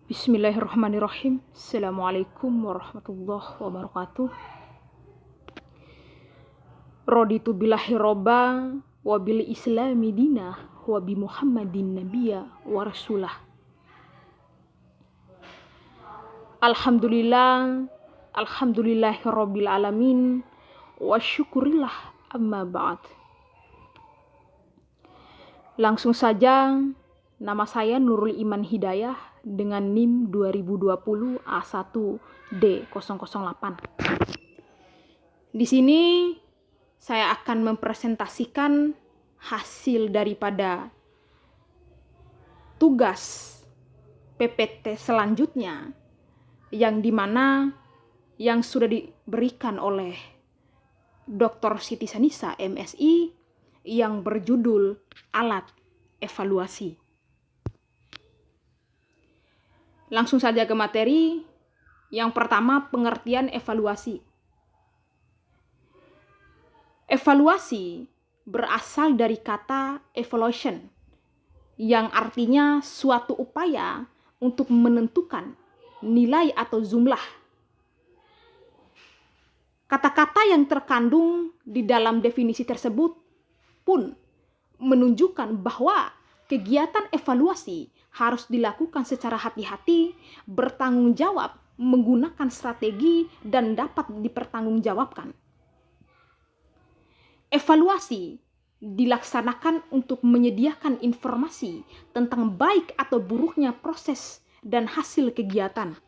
Bismillahirrahmanirrahim. Assalamualaikum warahmatullahi wabarakatuh. Raditu billahi robba wa bil islami dinah wa bi Muhammadin nabiyya wa rasulah. Alhamdulillahi rabbil alamin wa syukurillah amma ba'd. Langsung saja, nama saya Nurul Iman Hidayah dengan NIM 2020 A1D008. Di sini saya akan mempresentasikan hasil daripada tugas PPT selanjutnya yang dimana yang sudah diberikan oleh Dr. Siti Sanisa MSI yang berjudul alat evaluasi. Langsung saja ke materi. Yang pertama, pengertian evaluasi. Evaluasi berasal dari kata evaluation, yang artinya suatu upaya untuk menentukan nilai atau jumlah. Kata-kata yang terkandung di dalam definisi tersebut pun menunjukkan bahwa kegiatan evaluasi harus dilakukan secara hati-hati, bertanggung jawab, menggunakan strategi, dan dapat dipertanggungjawabkan. Evaluasi dilaksanakan untuk menyediakan informasi tentang baik atau buruknya proses dan hasil kegiatan.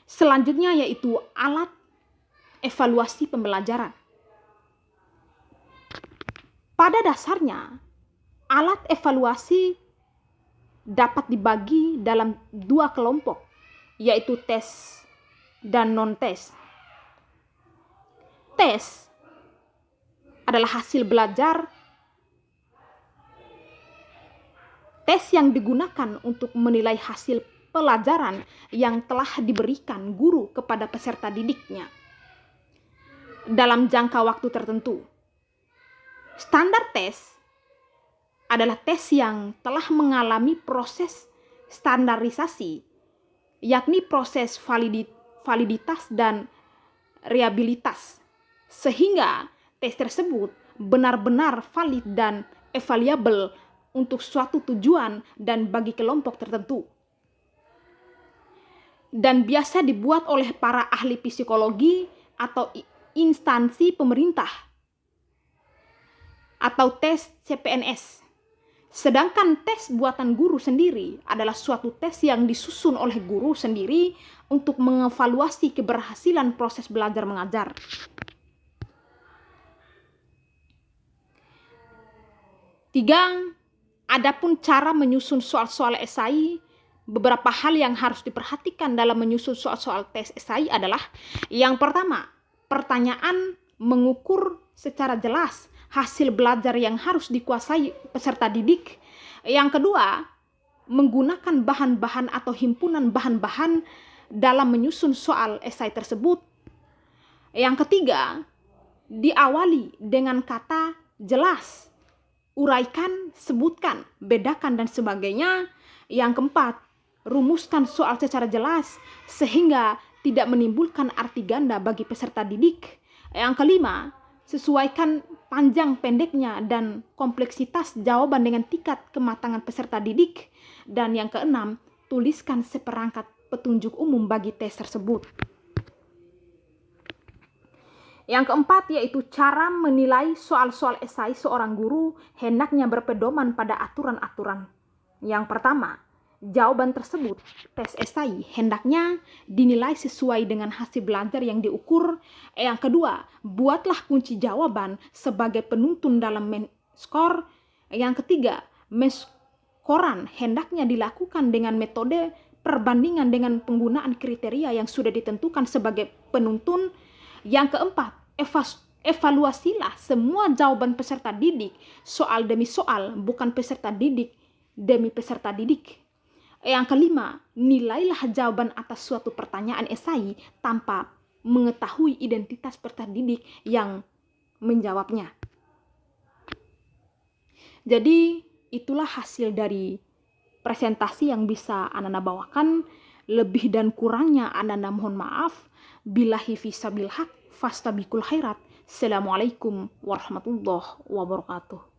Selanjutnya yaitu alat evaluasi pembelajaran. Pada dasarnya, alat evaluasi dapat dibagi dalam dua kelompok, yaitu tes dan non-tes. Tes adalah hasil belajar. Tes yang digunakan untuk menilai hasil pelajaran yang telah diberikan guru kepada peserta didiknya dalam jangka waktu tertentu. Standar tes adalah tes yang telah mengalami proses standarisasi, yakni proses validitas dan reliabilitas, sehingga tes tersebut benar-benar valid dan evaluable untuk suatu tujuan dan bagi kelompok tertentu. Dan biasa dibuat oleh para ahli psikologi atau instansi pemerintah atau tes CPNS. Sedangkan tes buatan guru sendiri adalah suatu tes yang disusun oleh guru sendiri untuk mengevaluasi keberhasilan proses belajar mengajar. Tiga, adapun cara menyusun soal-soal esai, beberapa hal yang harus diperhatikan dalam menyusun soal-soal tes esai adalah: yang pertama, pertanyaan mengukur secara jelas hasil belajar yang harus dikuasai peserta didik. Yang kedua, menggunakan bahan-bahan atau himpunan bahan-bahan dalam menyusun soal esai tersebut. Yang ketiga, diawali dengan kata jelas, uraikan, sebutkan, bedakan, dan sebagainya. Yang keempat, rumuskan soal secara jelas sehingga tidak menimbulkan arti ganda bagi peserta didik. Yang kelima, sesuaikan panjang pendeknya dan kompleksitas jawaban dengan tingkat kematangan peserta didik. Dan yang keenam, tuliskan seperangkat petunjuk umum bagi tes tersebut. Yang keempat yaitu cara menilai soal-soal esai seorang guru hendaknya berpedoman pada aturan-aturan. Yang pertama, jawaban tersebut, tes esai, hendaknya dinilai sesuai dengan hasil belajar yang diukur. Yang kedua, buatlah kunci jawaban sebagai penuntun dalam men-skor. Yang ketiga, men-skoran hendaknya dilakukan dengan metode perbandingan dengan penggunaan kriteria yang sudah ditentukan sebagai penuntun. Yang keempat, evaluasilah semua jawaban peserta didik, soal demi soal, bukan peserta didik demi peserta didik. Yang kelima, nilailah jawaban atas suatu pertanyaan esai tanpa mengetahui identitas peserta didik yang menjawabnya. Jadi itulah hasil dari presentasi yang bisa Ananda bawakan. Lebih dan kurangnya Ananda mohon maaf. Billahi fisabil haq, fastabikul khairat. Assalamualaikum warahmatullahi wabarakatuh.